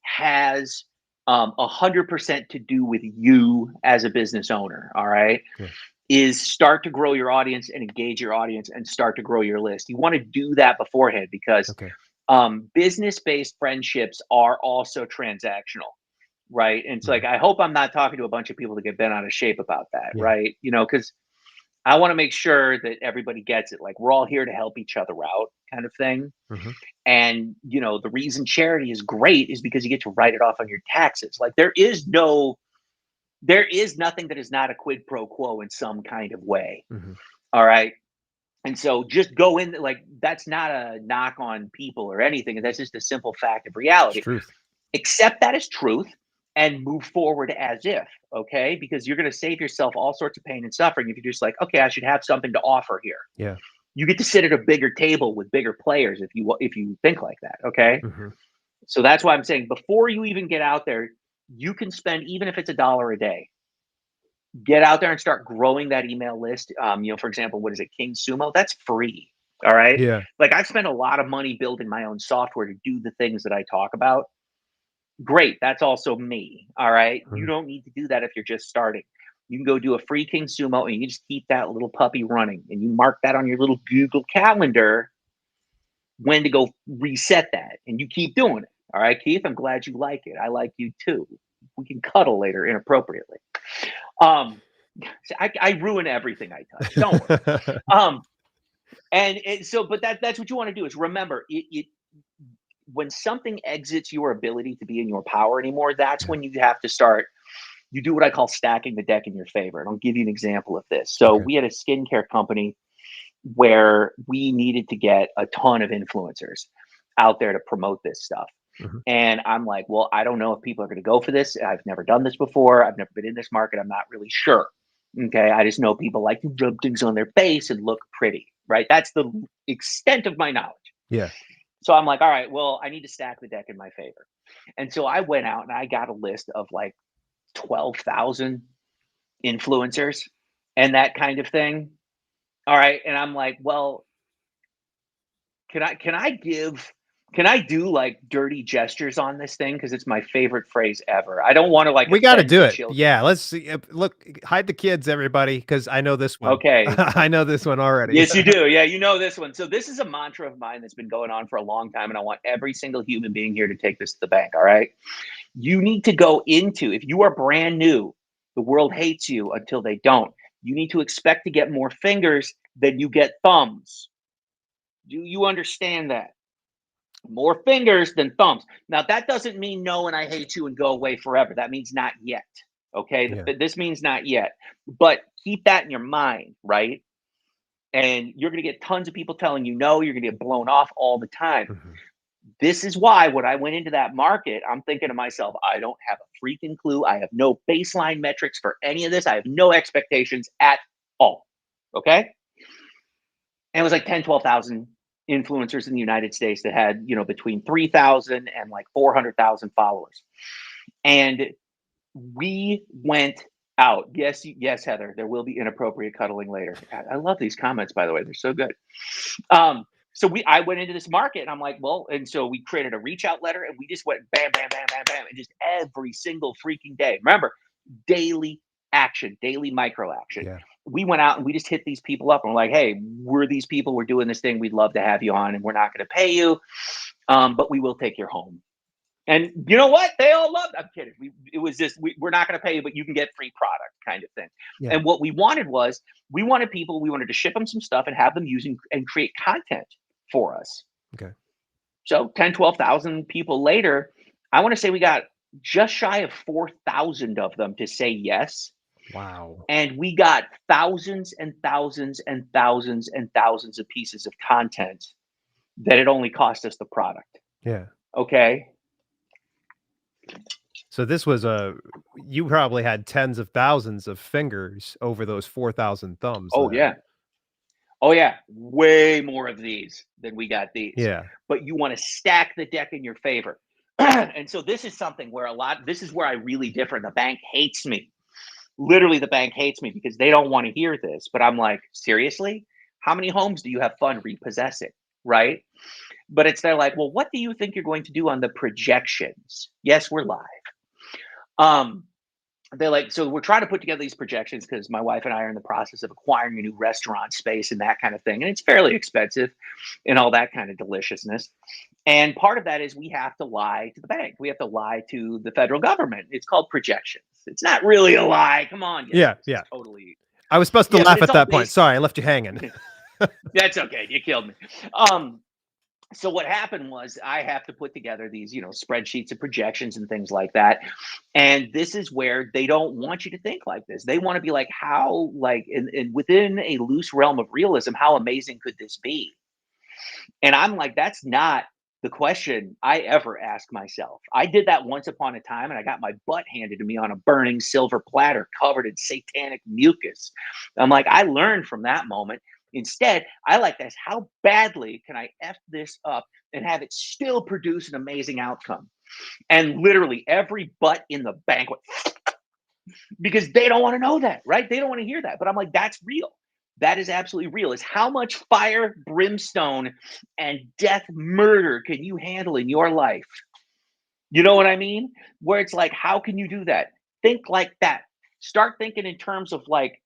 has 100% to do with you as a business owner. All right, Yeah. is start to grow your audience and engage your audience and start to grow your list. You want to do that beforehand, because Okay. Business-based friendships are also transactional, right? And it's like, Mhm. I hope I'm not talking to a bunch of people that get bent out of shape about that, Yeah. right? Because I want to make sure that everybody gets it. Like, we're all here to help each other out, kind of thing. Mhm. And the reason charity is great is because you get to write it off on your taxes. Like, there is nothing that is not a quid pro quo in some kind of way. Mhm. All right. And so just go in, like, that's not a knock on people or anything. That's just a simple fact of It's reality. truth. Accept that as truth and move forward as if, okay? Because you're going to save yourself all sorts of pain and suffering if you're just like, okay, I should have something to offer here. Yeah. You get to sit at a bigger table with bigger players if you think like that, okay? Mhm. So that's why I'm saying before you even get out there, you can spend, even if it's $1 a day, get out there and start growing that email list. For example, what is it, King Sumo? That's free. All right. Yeah. Like, I've spent a lot of money building my own software to do the things that I talk about. Great. That's also me. All right. You Mhm. don't need to do that if you're just starting. You can go do a free King Sumo and you just keep that little puppy running and you mark that on your little Google Calendar when to go reset that, and you keep doing it. All right, Keith, I'm glad you like it. I like you too. We can cuddle later inappropriately. Um, I ruin everything I touch. Don't worry. Um, but that's what you want to do is remember it. When something exits your ability to be in your power anymore, that's Yeah. when you have to start. You do what I call stacking the deck in your favor. And I'll give you an example of this. So Okay. we had a skincare company where we needed to get a ton of influencers out there to promote this stuff. Mhm. And I'm like, well, I don't know if people are going to go for this. I've never done this before. I've never been in this market. I'm not really sure. Okay. I just know people like to rub things on their face and look pretty, right? That's the extent of my knowledge. Yeah. So I'm like, all right, well, I need to stack the deck in my favor. And so I went out and I got a list of like 12,000 influencers and that kind of thing. All right. And I'm like, well, can I do like dirty gestures on this thing? Because it's my favorite phrase ever. I don't want to like We gotta offend do the it. children. Yeah, let's see, look, hide the kids, everybody, because I know this one. Okay. I know this one already. Yes, you do. Yeah, you know this one. So this is a mantra of mine that's been going on for a long time, and I want every single human being here to take this to the bank. All right. You need to go into, if you are brand new, the world hates you until they don't. You need to expect to get more fingers than you get thumbs. Do you understand that? More fingers than thumbs. Now, that doesn't mean no and I hate you and go away forever. That means not yet. Okay. Yeah. This means not yet. But keep that in your mind, right? And you're going to get tons of people telling you no. You're going to get blown off all the time. Mhm. This is why when I went into that market, I'm thinking to myself, I don't have a freaking clue. I have no baseline metrics for any of this. I have no expectations at all. Okay. And it was like 10, 12,000 influencers in the United States that had, between 3,000 and like 400,000 followers. And we went out. Yes, yes, Heather, there will be inappropriate cuddling later. I love these comments, by the way. They're so good. I went into this market and I'm like, well, and so we created a reach out letter and we just went bam, bam, bam, bam, bam, and just every single freaking day. Remember, daily action, daily micro action. Yeah. We went out and we just hit these people up and we're like, hey, we're these people, we're doing this thing, we'd love to have you on, and we're not going to pay you, but we will take your home. And you know what? They all loved. I'm kidding. It was just we're not going to pay you, but you can get free product, kind of thing. Yeah. And what we wanted was we wanted to ship them some stuff and have them using and create content for us. Okay. So 10, 12,000 people later, I want to say we got just shy of 4,000 of them to say yes. Wow. And we got thousands and thousands and thousands and thousands of pieces of content that it only cost us the product. Yeah. Okay. So this was you probably had tens of thousands of fingers over those 4,000 thumbs Oh, then. yeah. Oh, yeah. Way more of these than we got these. Yeah. But you want to stack the deck in your favor. And so this is something where this is where I really differ. The bank hates me. Literally, the bank hates me because they don't want to hear this. But I'm like, seriously? How many homes do you have fun repossessing? Right. But they're like, well, what do you think you're going to do on the projections? Yes, we're live. Um, They're like, so we're trying to put together these projections because my wife and I are in the process of acquiring a new restaurant space and that kind of thing. And it's fairly expensive and all that kind of deliciousness. And part of that is we have to lie to the bank. We have to lie to the federal government. It's called projections. It's not really a lie. Come on, you Yeah, think this yeah. is totally, I was supposed to yeah, but laugh it's at all that point. based. Sorry, I left you hanging. That's okay. You killed me. Um, so what happened was I have to put together these, spreadsheets of projections and things like that. And this is where they don't want you to think like this. They want to be like, how, like, in within a loose realm of realism, how amazing could this be? And I'm like, that's not the question I ever ask myself. I did that once upon a time and I got my butt handed to me on a burning silver platter covered in satanic mucus. I'm like, I learned from that moment. Instead, I like this. How badly can I F this up and have it still produce an amazing outcome? And literally every butt in the banquet, because they don't want to know that, right? They don't want to hear that. But I'm like, that's real. That is absolutely real. Is how much fire, brimstone, and death murder can you handle in your life? You know what I mean? Where it's like, how can you do that? Think like that. Start thinking in terms of like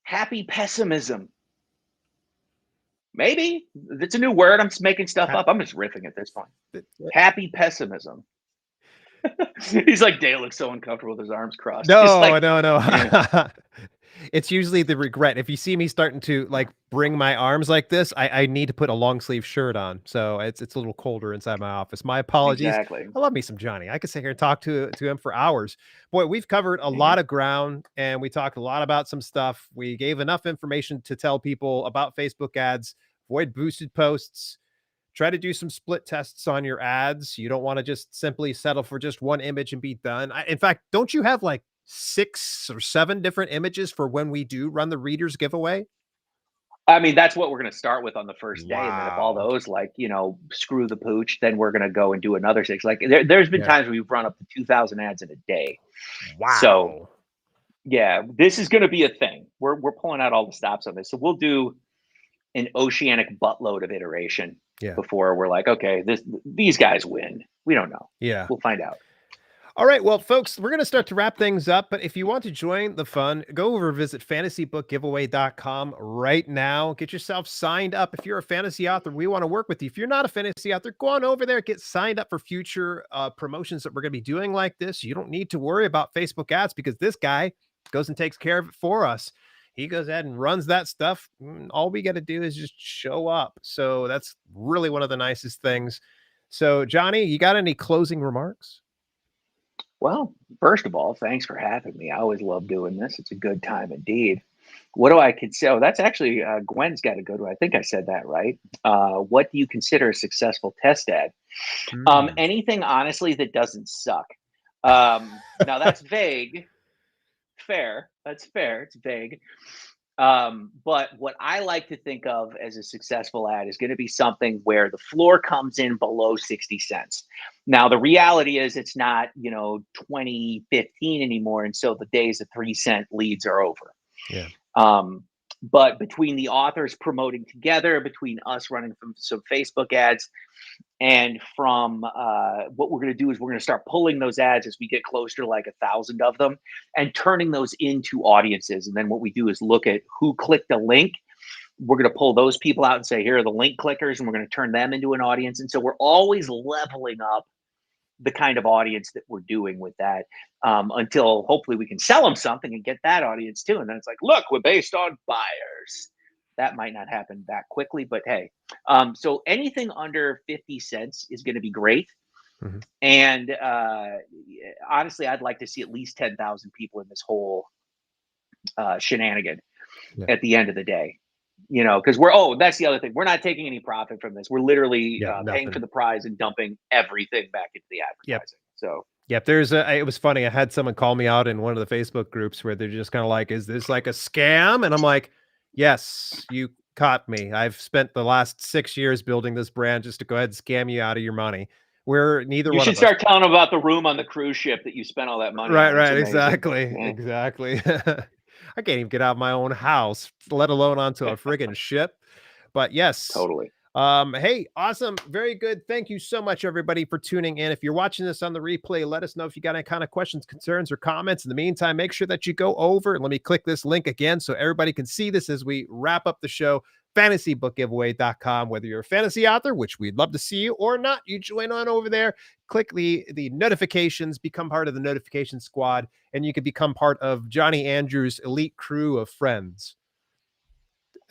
happy pessimism. Maybe it's a new word. I'm just making stuff Ha- up. I'm just riffing at this point. th- Happy pessimism. He's like, Dale looks so uncomfortable with his arms crossed. He's No, like, no, yeah, no. It's usually the regret. If you see me starting to like bring my arms like this, I need to put a long sleeve shirt on. So it's a little colder inside my office. My apologies. exactly. I love me some Johnny. I could sit here and talk to him for hours. Boy, we've covered a Mhm. lot of ground and we talked a lot about some stuff. We gave enough information to tell people about Facebook ads, avoid boosted posts, try to do some split tests on your ads. You don't want to just simply settle for just one image and be done. In fact, don't you have like 6 or 7 different images for when we do run the readers giveaway? I mean, that's what we're gonna start with on the first day, and then if all Wow. those, like, screw the pooch, then we're gonna go and do another 6. Like, there's been Yeah. times where we've run up to 2,000 ads in a day. So, Wow. yeah, this is gonna be a thing. We're pulling out all the stops on this. So we'll do an oceanic buttload of iteration Yeah. before we're like, "Okay, these guys win." We don't know. Yeah. We'll find out. All right, well, folks, we're going to start to wrap things up. But if you want to join the fun, go over visit fantasybookgiveaway.com right now. Get yourself signed up. If you're a fantasy author, we want to work with you. If you're not a fantasy author, go on over there, get signed up for future promotions that we're going to be doing like this. You don't need to worry about Facebook ads because this guy goes and takes care of it for us. He goes ahead and runs that stuff. All we got to do is just show up. So that's really one of the nicest things. So, Johnny, you got any closing remarks? Well, first of all, thanks for having me. I always love doing this. It's a good time indeed. What do I consider? Oh, that's actually Gwen's got a good one. I think I said that right. What do you consider a successful test ad? Hmm. Anything, honestly, that doesn't suck. Now that's vague. Fair. That's fair. It's vague. But what I like to think of as a successful ad is going to be something where the floor comes in below 60 cents. Now, the reality is it's not, 2015 anymore. And so the days of 3-cent leads are over. Yeah. Um, but between the authors promoting together, between us running some Facebook ads, and from what we're going to do is we're going to start pulling those ads as we get closer to like 1,000 of them and turning those into audiences. And then what we do is look at who clicked a link. We're going to pull those people out and say, here are the link clickers, and we're going to turn them into an audience. And so we're always leveling up the kind of audience that we're doing with that, until hopefully we can sell them something and get that audience too. And then it's like, look, we're based on buyers. That might not happen that quickly, but hey. So anything under 50 cents is going to be great. Mhm. And honestly, I'd like to see at least 10,000 people in this whole shenanigan Yeah. at the end of the day. Because that's the other thing. We're not taking any profit from this. We're literally Yeah, paying for nothing. the prize and dumping everything back into the Yep. advertising. So, Yep. It was funny. I had someone call me out in one of the Facebook groups where they're just kind of like, is this like a scam? And I'm like, yes, you caught me. I've spent the last 6 years building this brand just to go ahead and scam you out of your money. We're neither you one should of us. start telling them about the room on the cruise ship that you spent all that money Right, on. It's right. amazing. Exactly. Yeah, Exactly. I can't even get out of my own house, let alone onto a friggin' ship. But yes, totally. Hey, awesome. Very good. Thank you so much, everybody, for tuning in. If you're watching this on the replay, let us know if you got any kind of questions, concerns, or comments. In the meantime, make sure that you go over and let me click this link again so everybody can see this as we wrap up the show. Fantasybookgiveaway.com. Whether you're a fantasy author, which we'd love to see you, or not, you join on over there, click the notifications, become part of the notification squad, and you can become part of Johnny Andrews' elite crew of friends.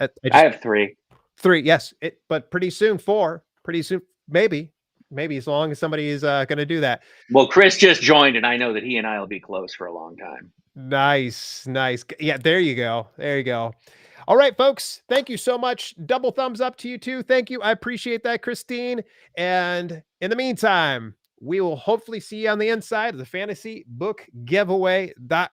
I I just have three. Three, yes, but pretty soon four, pretty soon, maybe as long as somebody is going to do that. Well, Chris just joined, and I know that he and I will be close for a long time. Nice, nice. Yeah, there you go. There you go. All right, folks. Thank you so much. Double thumbs up to you too. Thank you. I appreciate that, Christine. And in the meantime, we will hopefully see you on the inside of the fantasy book giveaway.com.